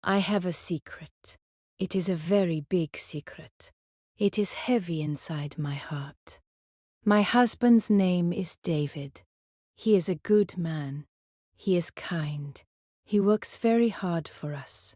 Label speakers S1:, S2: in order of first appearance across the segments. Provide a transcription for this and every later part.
S1: I have a secret. It is a very big secret. It is heavy inside my heart. My husband's name is David. He is a good man. He is kind. He works very hard for us.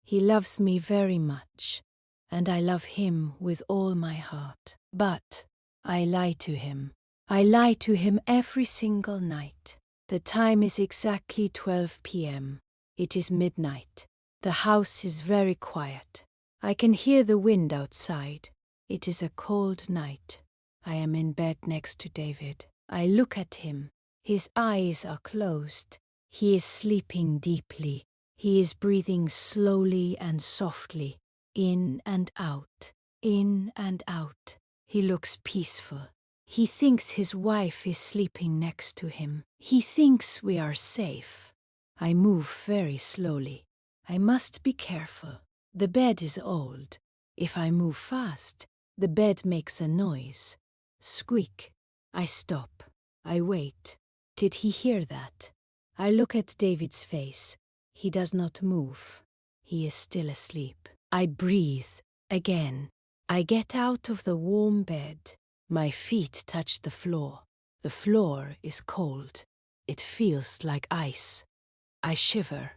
S1: He loves me very much, and I love him with all my heart. But I lie to him. I lie to him every single night. The time is exactly 12 p.m. It is midnight. The house is very quiet. I can hear the wind outside. It is a cold night. I am in bed next to David. I look at him. His eyes are closed. He is sleeping deeply. He is breathing slowly and softly, in and out, in and out. He looks peaceful. He thinks his wife is sleeping next to him. He thinks we are safe. I move very slowly. I must be careful. The bed is old. If I move fast, the bed makes a noise. Squeak. I stop. I wait. Did he hear that? I look at David's face. He does not move. He is still asleep. I breathe. Again. I get out of the warm bed. My feet touch the floor. The floor is cold. It feels like ice. I shiver.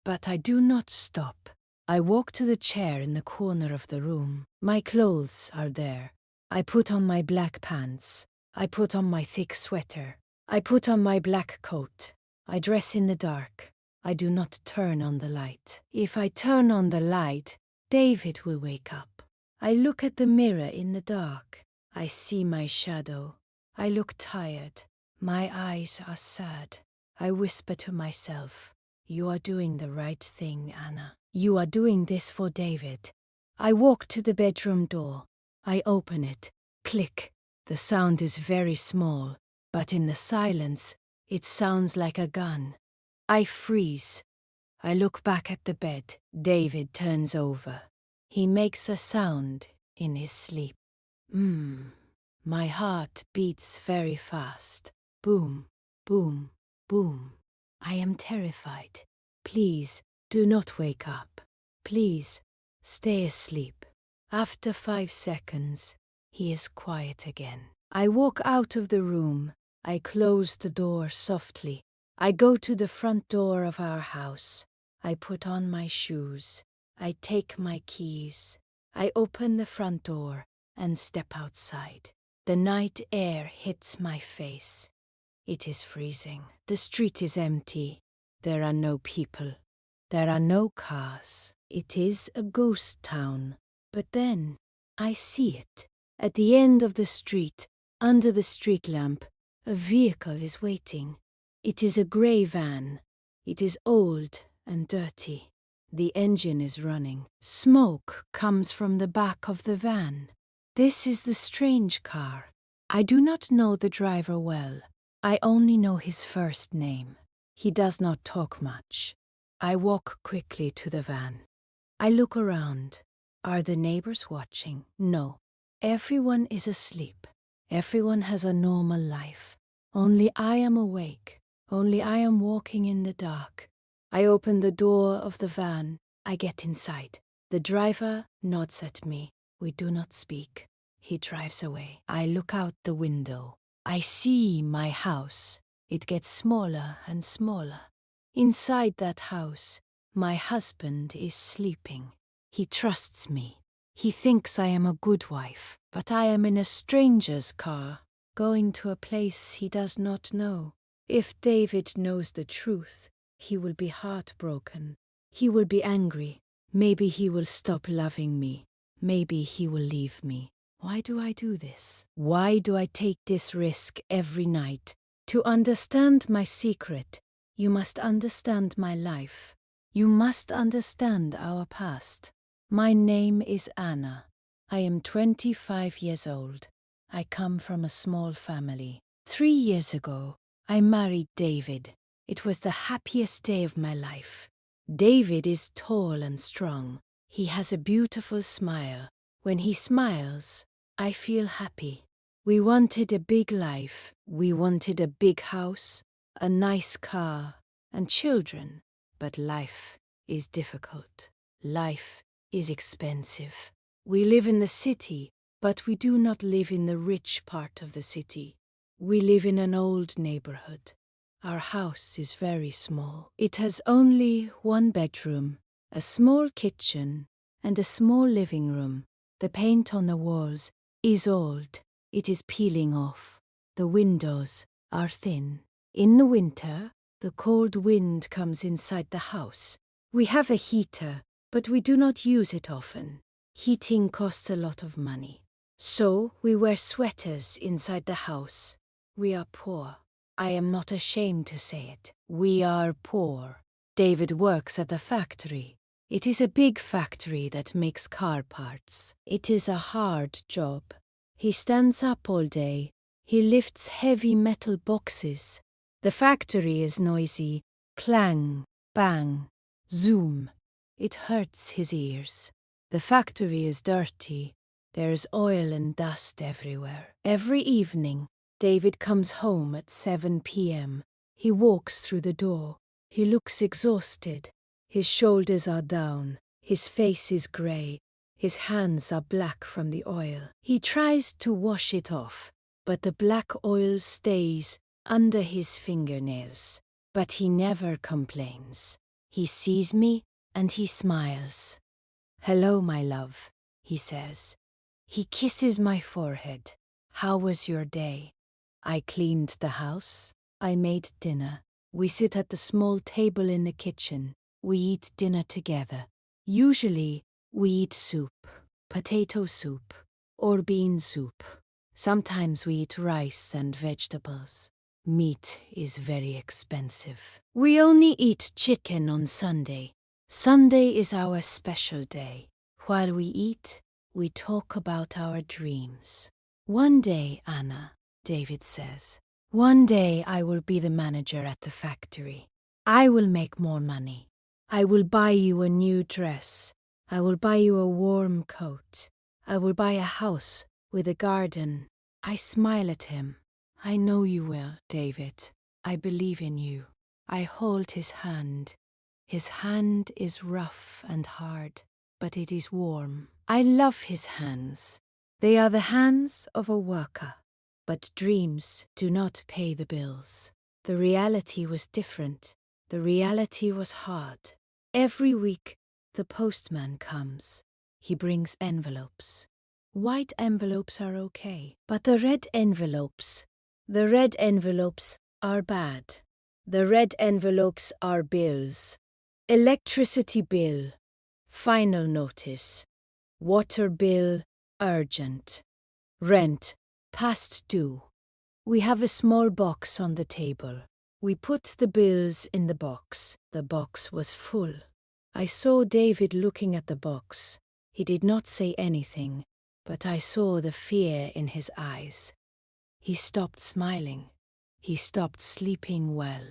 S1: But I do not stop. I walk to the chair in the corner of the room. My clothes are there. I put on my black pants. I put on my thick sweater. I put on my black coat. I dress in the dark. I do not turn on the light. If I turn on the light, David will wake up. I look at the mirror in the dark. I see my shadow. I look tired. My eyes are sad. I whisper to myself, "You are doing the right thing, Anna. You are doing this for David." I walk to the bedroom door. I open it. Click. The sound is very small, but in the silence, it sounds like a gun. I freeze. I look back at the bed. David turns over. He makes a sound in his sleep. My heart beats very fast. Boom, boom, boom. I am terrified. Please, do not wake up. Please, stay asleep. After 5 seconds, he is quiet again. I walk out of the room. I close the door softly. I go to the front door of our house. I put on my shoes. I take my keys. I open the front door and step outside. The night air hits my face. It is freezing. The street is empty. There are no people. There are no cars. It is a ghost town. But then I see it. At the end of the street, under the street lamp, a vehicle is waiting. It is a grey van. It is old and dirty. The engine is running. Smoke comes from the back of the van. This is the strange car. I do not know the driver well. I only know his first name. He does not talk much. I walk quickly to the van. I look around. Are the neighbors watching? No. Everyone is asleep. Everyone has a normal life. Only I am awake. Only I am walking in the dark. I open the door of the van. I get inside. The driver nods at me. We do not speak. He drives away. I look out the window. I see my house. It gets smaller and smaller. Inside that house, my husband is sleeping. He trusts me. He thinks I am a good wife, but I am in a stranger's car, going to a place he does not know. If David knows the truth, he will be heartbroken. He will be angry. Maybe he will stop loving me. Maybe he will leave me. Why do I do this? Why do I take this risk every night? To understand my secret, you must understand my life. You must understand our past. My name is Anna. I am 25 years old. I come from a small family. 3 years ago, I married David. It was the happiest day of my life. David is tall and strong. He has a beautiful smile. When he smiles, I feel happy. We wanted a big life. We wanted a big house, a nice car, and children. But life is difficult. Life is expensive. We live in the city, but we do not live in the rich part of the city. We live in an old neighborhood. Our house is very small. It has only one bedroom, a small kitchen, and a small living room. The paint on the walls is old. It is peeling off. The windows are thin. In the winter, the cold wind comes inside the house. We have a heater, but we do not use it often. Heating costs a lot of money. So we wear sweaters inside the house. We are poor. I am not ashamed to say it. We are poor. David works at a factory. It is a big factory that makes car parts. It is a hard job. He stands up all day. He lifts heavy metal boxes. The factory is noisy. Clang, bang, zoom. It hurts his ears. The factory is dirty. There's oil and dust everywhere. Every evening, David comes home at 7 p.m. He walks through the door. He looks exhausted. His shoulders are down. His face is grey. His hands are black from the oil. He tries to wash it off, but the black oil stays under his fingernails. But he never complains. He sees me and he smiles. "Hello, my love," he says. He kisses my forehead. "How was your day?" "I cleaned the house. I made dinner. We sit at the small table in the kitchen. We eat dinner together. Usually, we eat soup, potato soup, or bean soup. Sometimes we eat rice and vegetables. Meat is very expensive. We only eat chicken on Sunday. Sunday is our special day. While we eat, we talk about our dreams. One day, Anna, David says, one day I will be the manager at the factory. I will make more money. I will buy you a new dress. I will buy you a warm coat. I will buy a house with a garden. I smile at him. I know you will, David. I believe in you. I hold his hand. His hand is rough and hard, but it is warm. I love his hands. They are the hands of a worker. But dreams do not pay the bills. The reality was different. The reality was hard. Every week, the postman comes. He brings envelopes. White envelopes are okay, but the red envelopes are bad. The red envelopes are bills. Electricity bill, final notice. Water bill, urgent. Rent, past due. We have a small box on the table. We put the bills in the box. The box was full. I saw David looking at the box. He did not say anything, but I saw the fear in his eyes. He stopped smiling. He stopped sleeping well.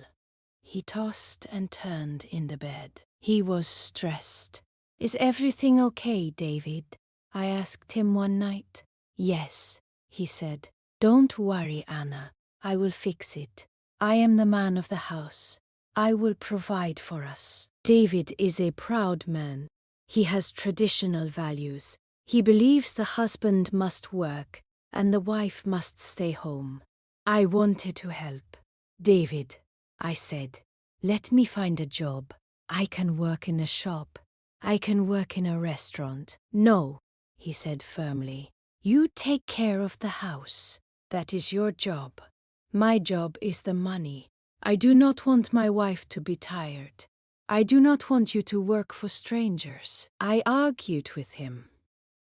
S1: He tossed and turned in the bed. He was stressed. "Is everything okay, David?" I asked him one night. "Yes," he said. "Don't worry, Anna. I will fix it. I am the man of the house. I will provide for us." David is a proud man. He has traditional values. He believes the husband must work and the wife must stay home. I wanted to help. "David," I said, "let me find a job. I can work in a shop. I can work in a restaurant." "No," he said firmly. "You take care of the house. That is your job. My job is the money. I do not want my wife to be tired. I do not want you to work for strangers." I argued with him.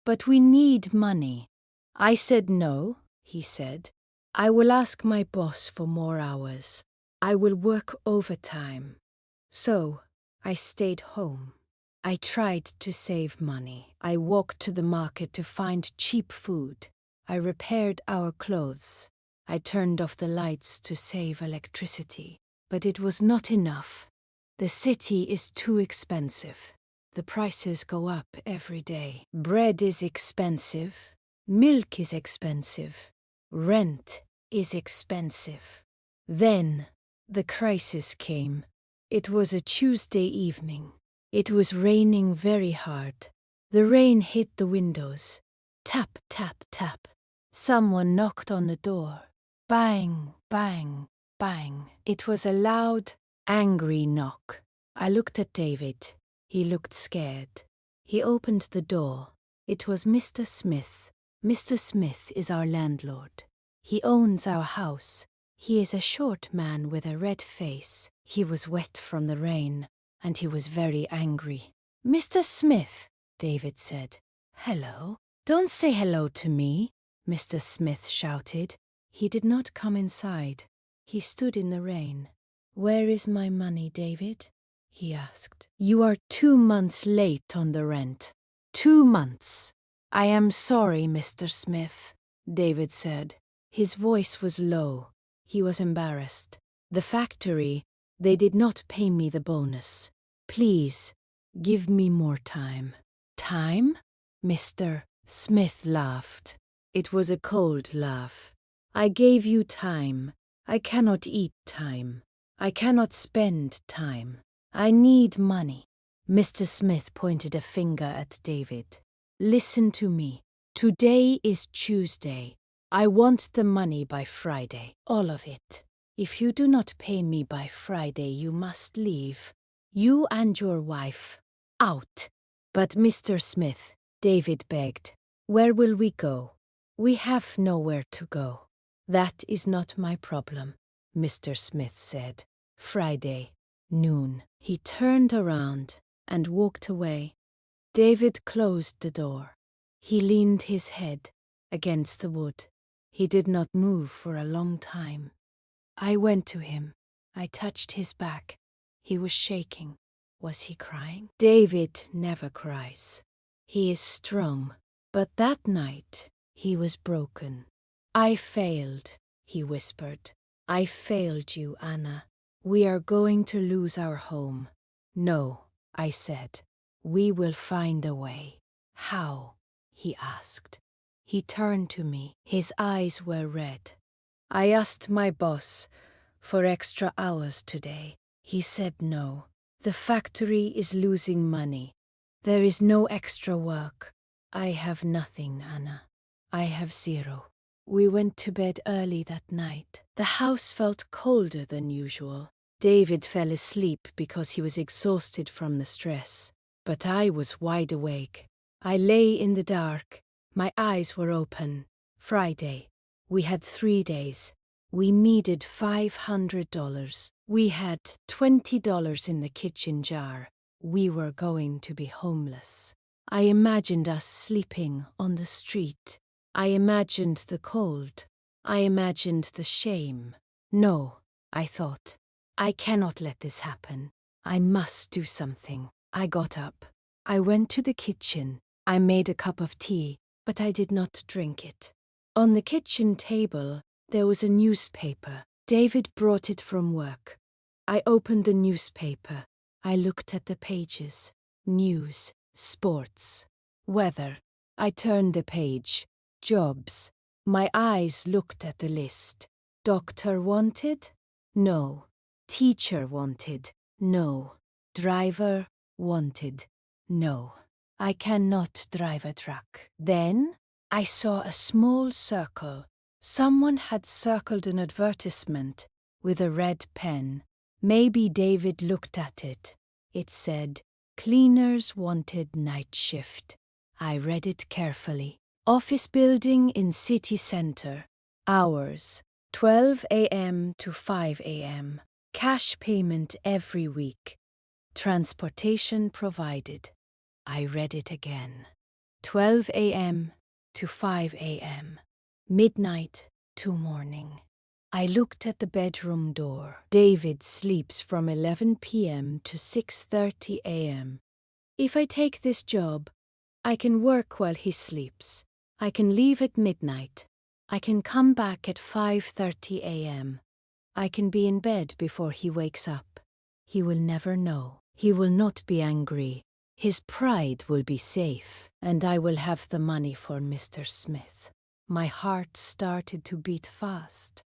S1: "But we need money." I said no, he said. "I will ask my boss for more hours. I will work overtime." So, I stayed home. I tried to save money. I walked to the market to find cheap food. I repaired our clothes. I turned off the lights to save electricity. But it was not enough. The city is too expensive. The prices go up every day. Bread is expensive. Milk is expensive. Rent is expensive. Then, the crisis came. It was a Tuesday evening. It was raining very hard. The rain hit the windows. Tap, tap, tap. Someone knocked on the door. Bang, bang, bang. It was a loud, angry knock. I looked at David. He looked scared. He opened the door. It was Mr. Smith. Mr. Smith is our landlord. He owns our house. He is a short man with a red face. He was wet from the rain, and he was very angry. "Mr. Smith," David said. "Hello." "Don't say hello to me," Mr. Smith shouted. He did not come inside. He stood in the rain. "Where is my money, David?" he asked. "You are 2 months late on the rent. 2 months." "I am sorry, Mr. Smith," David said. His voice was low. He was embarrassed. "The factory, they did not pay me the bonus. Please, give me more time." "Time?" Mr. Smith laughed. It was a cold laugh. "I gave you time. I cannot eat time. I cannot spend time. I need money." Mr. Smith pointed a finger at David. "Listen to me. Today is Tuesday. I want the money by Friday, all of it. If you do not pay me by Friday, you must leave. You and your wife. Out." "But Mr. Smith," David begged, "where will we go? We have nowhere to go." "That is not my problem," Mr. Smith said. "Friday, noon." He turned around and walked away. David closed the door. He leaned his head against the wood. He did not move for a long time. I went to him. I touched his back. He was shaking. Was he crying? David never cries. He is strong. But that night, he was broken. "I failed," he whispered. "I failed you, Anna. We are going to lose our home." "No," I said. "We will find a way." "How?" he asked. He turned to me. His eyes were red. "I asked my boss for extra hours today. He said no. The factory is losing money. There is no extra work. I have nothing, Anna. I have 0. We went to bed early that night. The house felt colder than usual. David fell asleep because he was exhausted from the stress. But I was wide awake. I lay in the dark. My eyes were open. Friday. We had 3 days. We needed $500. We had $20 in the kitchen jar. We were going to be homeless. I imagined us sleeping on the street. I imagined the cold. I imagined the shame. No, I thought. I cannot let this happen. I must do something. I got up. I went to the kitchen. I made a cup of tea, but I did not drink it. On the kitchen table, there was a newspaper. David brought it from work. I opened the newspaper. I looked at the pages. News, sports, weather. I turned the page. Jobs. My eyes looked at the list. Doctor wanted? No. Teacher wanted? No. Driver wanted? No. I cannot drive a truck. Then I saw a small circle. Someone had circled an advertisement with a red pen. Maybe David looked at it. It said, "Cleaners wanted night shift." I read it carefully. Office building in city center. Hours, 12 a.m. to 5 a.m. Cash payment every week. Transportation provided. I read it again. 12 a.m. to 5 a.m. Midnight to morning. I looked at the bedroom door. David sleeps from 11 p.m. to 6:30 a.m. If I take this job, I can work while he sleeps. I can leave at midnight. I can come back at 5:30 a.m. I can be in bed before he wakes up. He will never know. He will not be angry. His pride will be safe, and I will have the money for Mr. Smith. My heart started to beat fast.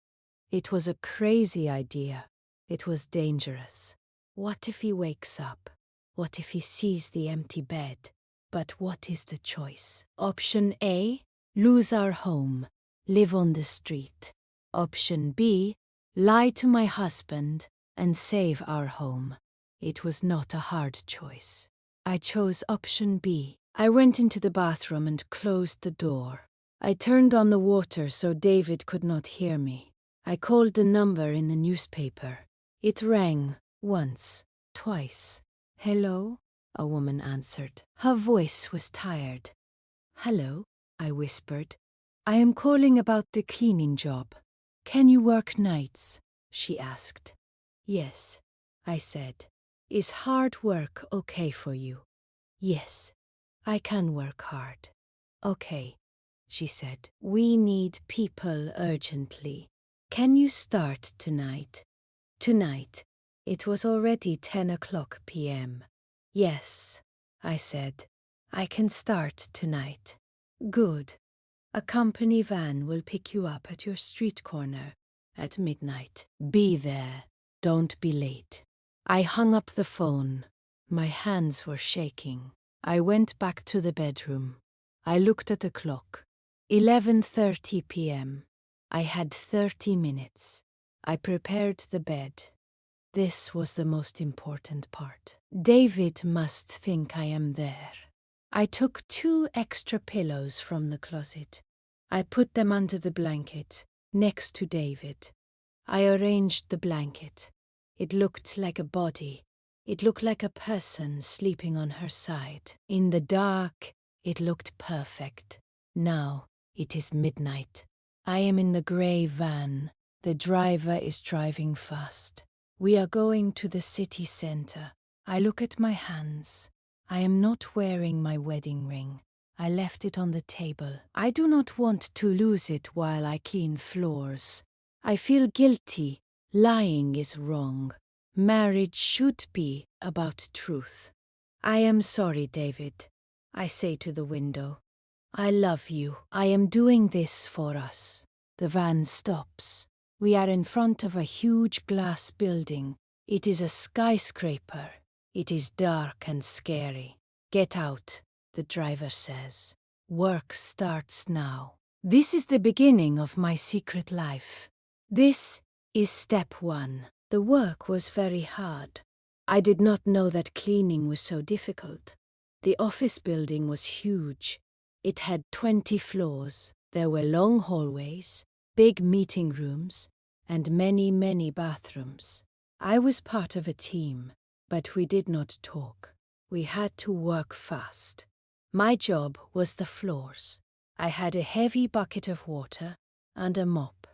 S1: It was a crazy idea. It was dangerous. What if he wakes up? What if he sees the empty bed? But what is the choice? Option A, lose our home, live on the street. Option B, lie to my husband and save our home. It was not a hard choice. I chose option B. I went into the bathroom and closed the door. I turned on the water so David could not hear me. I called the number in the newspaper. It rang once, twice. Hello? A woman answered. Her voice was tired. Hello, I whispered. I am calling about the cleaning job. Can you work nights? She asked. Yes, I said. Is hard work okay for you? Yes, I can work hard. Okay, she said. We need people urgently. Can you start tonight? Tonight. It was already 10 o'clock p.m. Yes, I said. I can start tonight. Good. A company van will pick you up at your street corner at midnight. Be there. Don't be late. I hung up the phone. My hands were shaking. I went back to the bedroom. I looked at the clock. 11:30 p.m. I had 30 minutes. I prepared the bed. This was the most important part. David must think I am there. I took 2 extra pillows from the closet. I put them under the blanket, next to David. I arranged the blanket. It looked like a body. It looked like a person sleeping on her side. In the dark, it looked perfect. Now, it is midnight. I am in the grey van. The driver is driving fast. We are going to the city center. I look at my hands. I am not wearing my wedding ring. I left it on the table. I do not want to lose it while I clean floors. I feel guilty. Lying is wrong. Marriage should be about truth. I am sorry, David, I say to the window. I love you. I am doing this for us. The van stops. We are in front of a huge glass building. It is a skyscraper. It is dark and scary. Get out, the driver says. Work starts now. This is the beginning of my secret life. This is step 1. The work was very hard. I did not know that cleaning was so difficult. The office building was huge. It had 20 floors. There were long hallways, big meeting rooms, and many bathrooms. I was part of a team, but we did not talk. We had to work fast. My job was the floors. I had a heavy bucket of water and a mop.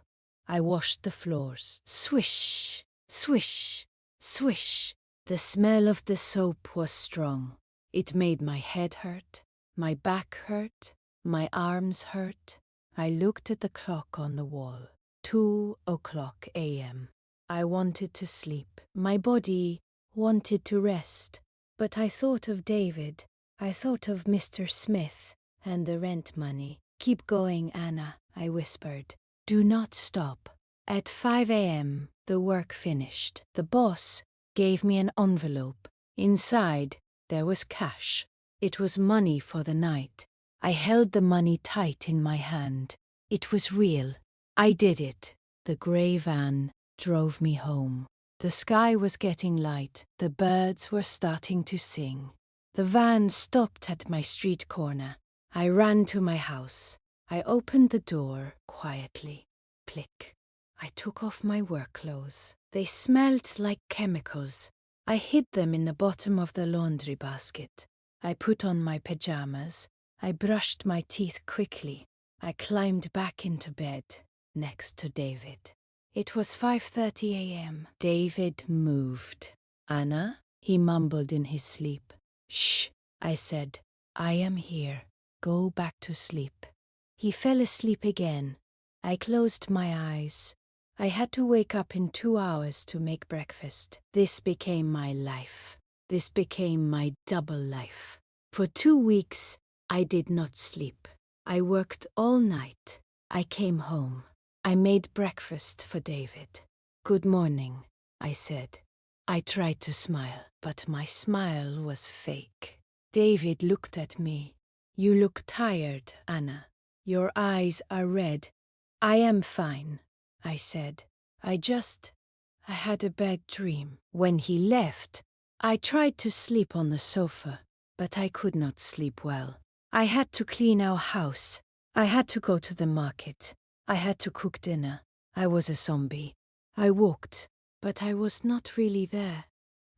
S1: I washed the floors. Swish, swish, swish. The smell of the soap was strong. It made my head hurt, my back hurt, my arms hurt. I looked at the clock on the wall. 2 o'clock a.m. I wanted to sleep. My body wanted to rest. But I thought of David. I thought of Mr. Smith and the rent money. Keep going, Anna, I whispered. Do not stop. At 5 a.m., the work finished. The boss gave me an envelope. Inside, there was cash. It was money for the night. I held the money tight in my hand. It was real. I did it. The grey van drove me home. The sky was getting light. The birds were starting to sing. The van stopped at my street corner. I ran to my house. I opened the door quietly. Click. I took off my work clothes. They smelled like chemicals. I hid them in the bottom of the laundry basket. I put on my pajamas. I brushed my teeth quickly. I climbed back into bed next to David. It was 5:30 a.m. David moved. Anna, he mumbled in his sleep. Shh, I said. I am here. Go back to sleep. He fell asleep again. I closed my eyes. I had to wake up in 2 hours to make breakfast. This became my life. This became my double life. For 2 weeks, I did not sleep. I worked all night. I came home. I made breakfast for David. Good morning, I said. I tried to smile, but my smile was fake. David looked at me. You look tired, Anna. Your eyes are red. I am fine, I said. I had a bad dream. When he left, I tried to sleep on the sofa, but I could not sleep well. I had to clean our house. I had to go to the market. I had to cook dinner. I was a zombie. I walked, but I was not really there.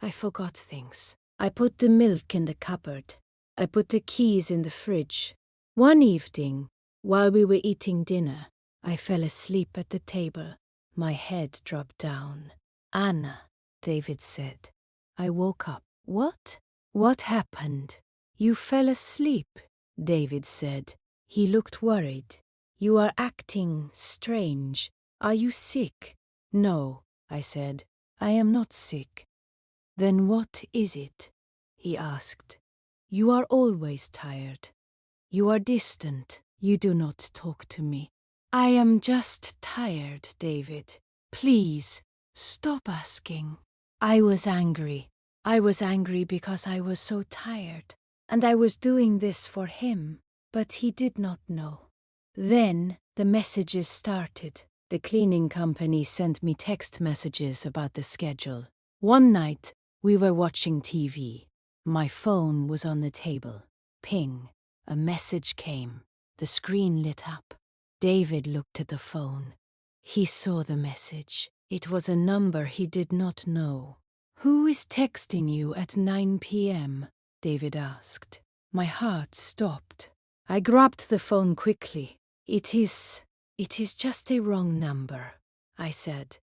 S1: I forgot things. I put the milk in the cupboard. I put the keys in the fridge. One evening, while we were eating dinner, I fell asleep at the table. My head dropped down. Anna, David said. I woke up. What? What happened? You fell asleep, David said. He looked worried. You are acting strange. Are you sick? No, I said. I am not sick. Then what is it? He asked. You are always tired. You are distant. You do not talk to me. I am just tired, David. Please, stop asking. I was angry. I was angry because I was so tired, and I was doing this for him, but he did not know. Then the messages started. The cleaning company sent me text messages about the schedule. One night, we were watching TV. My phone was on the table. Ping. A message came. The screen lit up. David looked at the phone. He saw the message. It was a number he did not know. Who is texting you at 9 p.m.? David asked. My heart stopped. I grabbed the phone quickly. It is just a wrong number, I said.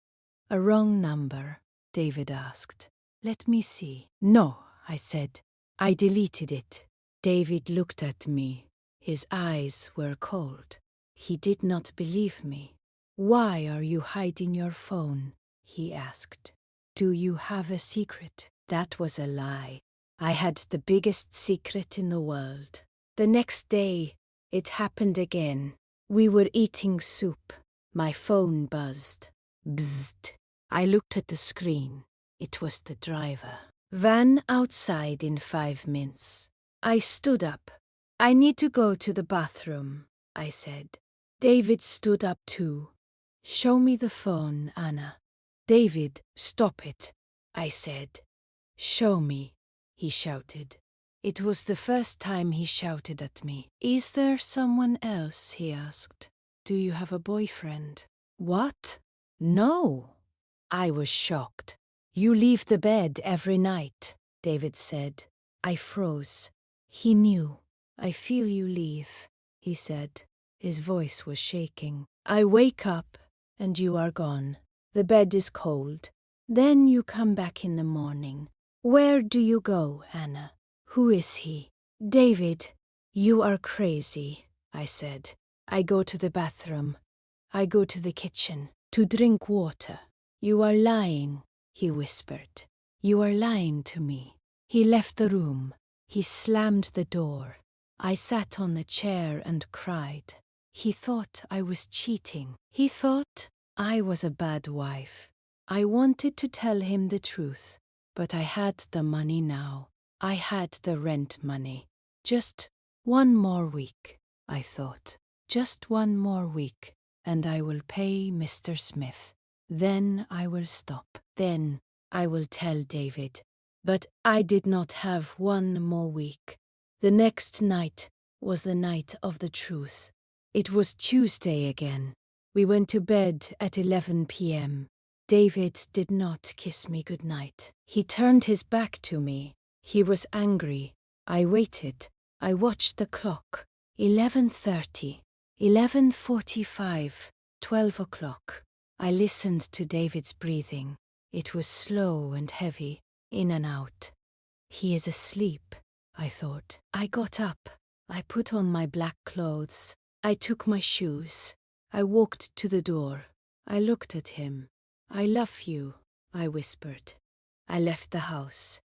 S1: A wrong number, David asked. Let me see. No, I said. I deleted it. David looked at me. His eyes were cold. He did not believe me. Why are you hiding your phone? He asked. Do you have a secret? That was a lie. I had the biggest secret in the world. The next day, it happened again. We were eating soup. My phone buzzed. Bzzzt. I looked at the screen. It was the driver. Van outside in 5 minutes. I stood up. I need to go to the bathroom, I said. David stood up too. Show me the phone, Anna. David, stop it, I said. Show me, he shouted. It was the first time he shouted at me. Is there someone else? He asked. Do you have a boyfriend? What? No. I was shocked. You leave the bed every night, David said. I froze. He knew. I feel you leave, he said. His voice was shaking. I wake up, and you are gone. The bed is cold. Then you come back in the morning. Where do you go, Anna? Who is he? David, you are crazy, I said. I go to the bathroom. I go to the kitchen to drink water. You are lying, he whispered. You are lying to me. He left the room. He slammed the door. I sat on the chair and cried. He thought I was cheating. He thought I was a bad wife. I wanted to tell him the truth, but I had the money now. I had the rent money. Just one more week, I thought. Just one more week, and I will pay Mr. Smith. Then I will stop. Then I will tell David. But I did not have one more week. The next night was the night of the truth. It was Tuesday again. We went to bed at 11 p.m. David did not kiss me goodnight. He turned his back to me. He was angry. I waited. I watched the clock. 11:30, 11:45, 12 o'clock. I listened to David's breathing. It was slow and heavy, in and out. He is asleep, I thought. I got up. I put on my black clothes. I took my shoes. I walked to the door. I looked at him. I love you, I whispered. I left the house.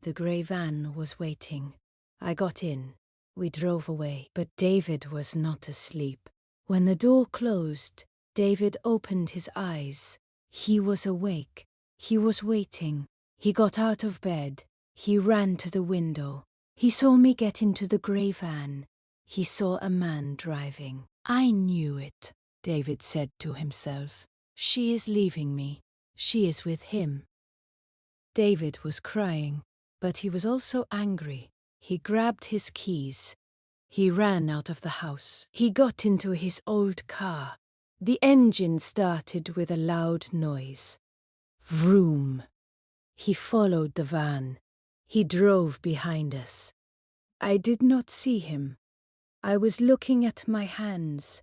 S1: The grey van was waiting. I got in. We drove away, but David was not asleep. When the door closed, David opened his eyes. He was awake. He was waiting. He got out of bed. He ran to the window. He saw me get into the grey van. He saw a man driving. I knew it, David said to himself. She is leaving me. She is with him. David was crying, but he was also angry. He grabbed his keys. He ran out of the house. He got into his old car. The engine started with a loud noise. Vroom. He followed the van. He drove behind us. I did not see him. I was looking at my hands.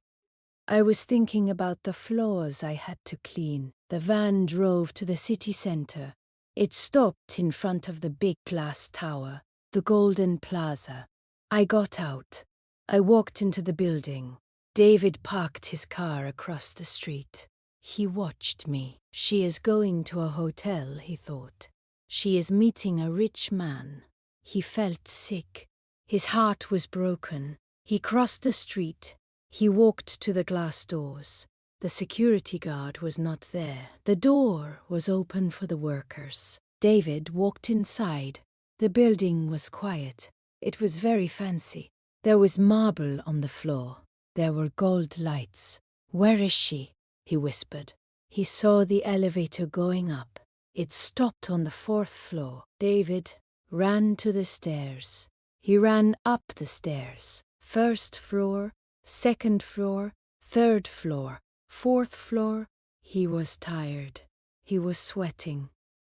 S1: I was thinking about the floors I had to clean. The van drove to the city center. It stopped in front of the big glass tower, the Golden Plaza. I got out. I walked into the building. David parked his car across the street. He watched me. She is going to a hotel, he thought. She is meeting a rich man. He felt sick. His heart was broken. He crossed the street. He walked to the glass doors. The security guard was not there. The door was open for the workers. David walked inside. The building was quiet. It was very fancy. There was marble on the floor. There were gold lights. Where is she? He whispered. He saw the elevator going up. It stopped on the 4th floor. David ran to the stairs. He ran up the stairs. 1st floor, 2nd floor, 3rd floor, 4th floor. He was tired. He was sweating.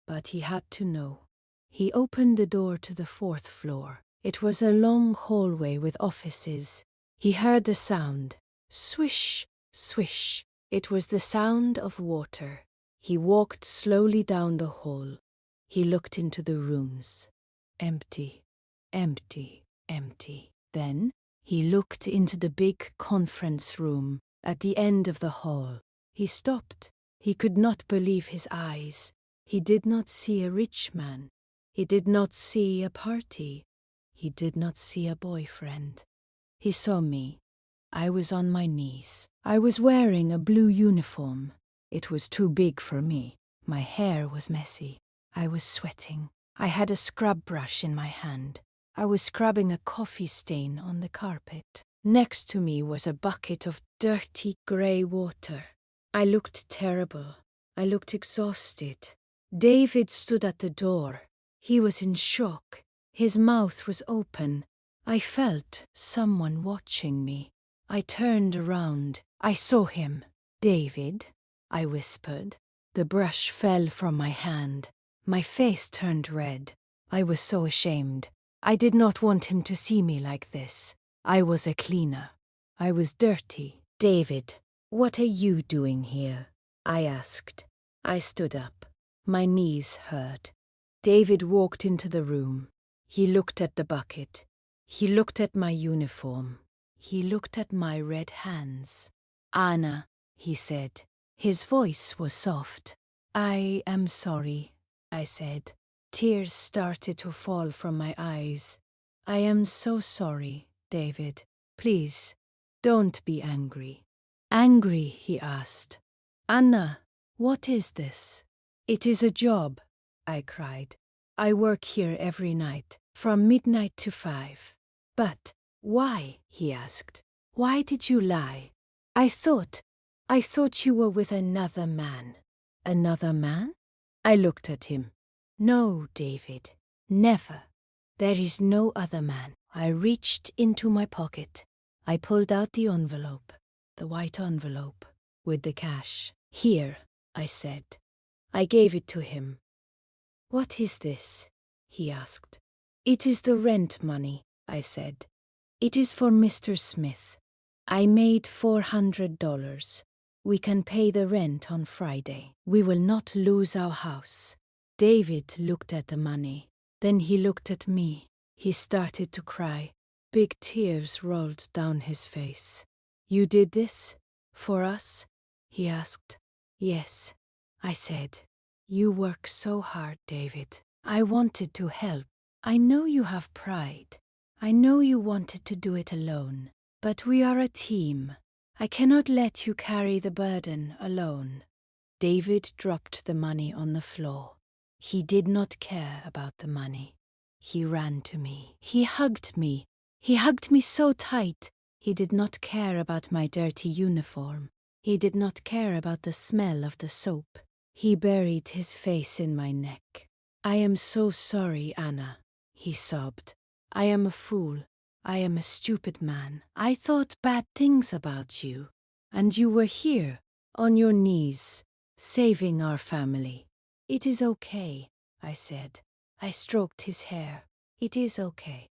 S1: But he had to know. He opened the door to the 4th floor. It was a long hallway with offices. He heard the sound. Swish, swish. It was the sound of water. He walked slowly down the hall. He looked into the rooms. Empty, empty, empty. Then he looked into the big conference room at the end of the hall. He stopped. He could not believe his eyes. He did not see a rich man. He did not see a party. He did not see a boyfriend. He saw me. I was on my knees. I was wearing a blue uniform. It was too big for me. My hair was messy. I was sweating. I had a scrub brush in my hand. I was scrubbing a coffee stain on the carpet. Next to me was a bucket of dirty grey water. I looked terrible. I looked exhausted. David stood at the door. He was in shock. His mouth was open. I felt someone watching me. I turned around. I saw him. David, I whispered. The brush fell from my hand. My face turned red. I was so ashamed. I did not want him to see me like this. I was a cleaner. I was dirty. David, what are you doing here? I asked. I stood up. My knees hurt. David walked into the room. He looked at the bucket. He looked at my uniform. He looked at my red hands. Anna, he said. His voice was soft. I am sorry, I said. Tears started to fall from my eyes. I am so sorry, David. Please, don't be angry. Angry, he asked. Anna, what is this? It is a job, I cried. I work here every night, from midnight to 5. But why? He asked. Why did you lie? I thought you were with another man. Another man? I looked at him. No, David, never. There is no other man. I reached into my pocket. I pulled out the envelope, the white envelope, with the cash. Here, I said. I gave it to him. What is this? He asked. It is the rent money, I said. It is for Mr. Smith. I made $400. We can pay the rent on Friday. We will not lose our house. David looked at the money. Then he looked at me. He started to cry. Big tears rolled down his face. You did this? For us? He asked. Yes, I said. You work so hard, David. I wanted to help. I know you have pride. I know you wanted to do it alone. But we are a team. I cannot let you carry the burden alone. David dropped the money on the floor. He did not care about the money. He ran to me. He hugged me. He hugged me so tight. He did not care about my dirty uniform. He did not care about the smell of the soap. He buried his face in my neck. "I am so sorry, Anna," he sobbed. "I am a fool. I am a stupid man. I thought bad things about you. And you were here, on your knees, saving our family." "It is okay," I said. I stroked his hair. "It is okay."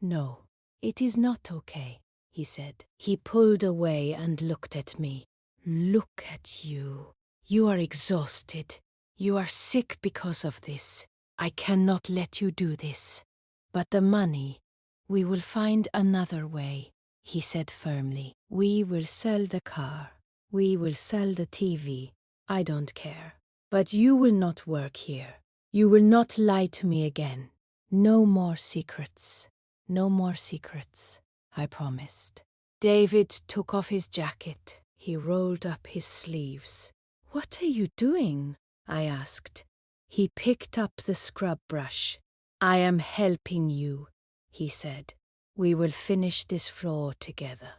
S1: "No, it is not okay," he said. He pulled away and looked at me. "Look at you. You are exhausted. You are sick because of this. I cannot let you do this. But the money, we will find another way," he said firmly. "We will sell the car. We will sell the TV. I don't care. But you will not work here. You will not lie to me again. No more secrets. No more secrets," I promised. David took off his jacket. He rolled up his sleeves. "What are you doing?" I asked. He picked up the scrub brush. "I am helping you," he said. "We will finish this floor together.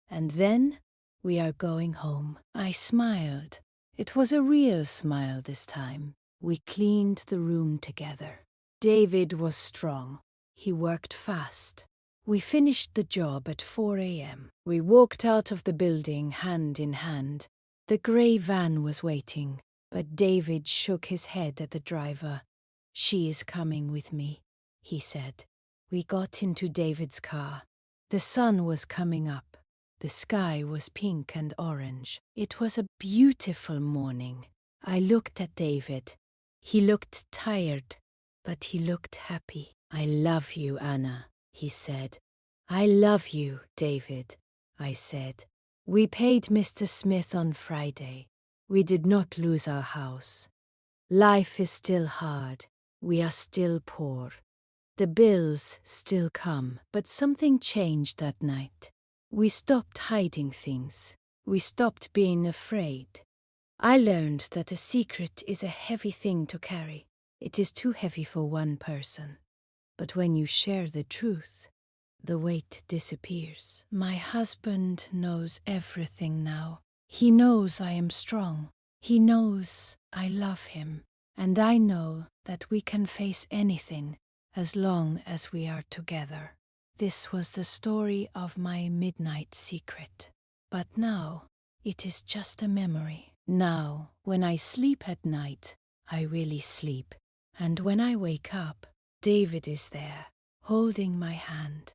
S1: And then we are going home." I smiled. It was a real smile this time. We cleaned the room together. David was strong. He worked fast. We finished the job at 4 a.m. We walked out of the building hand in hand. The grey van was waiting, but David shook his head at the driver. "She is coming with me," he said. We got into David's car. The sun was coming up. The sky was pink and orange. It was a beautiful morning. I looked at David. He looked tired, but he looked happy. "I love you, Anna," he said. "I love you, David," I said. We paid Mr. Smith on Friday. We did not lose our house. Life is still hard. We are still poor. The bills still come, but something changed that night. We stopped hiding things. We stopped being afraid. I learned that a secret is a heavy thing to carry. It is too heavy for one person. But when you share the truth, the weight disappears. My husband knows everything now. He knows I am strong. He knows I love him. And I know that we can face anything as long as we are together. This was the story of my midnight secret. But now, it is just a memory. Now, when I sleep at night, I really sleep. And when I wake up, David is there, holding my hand.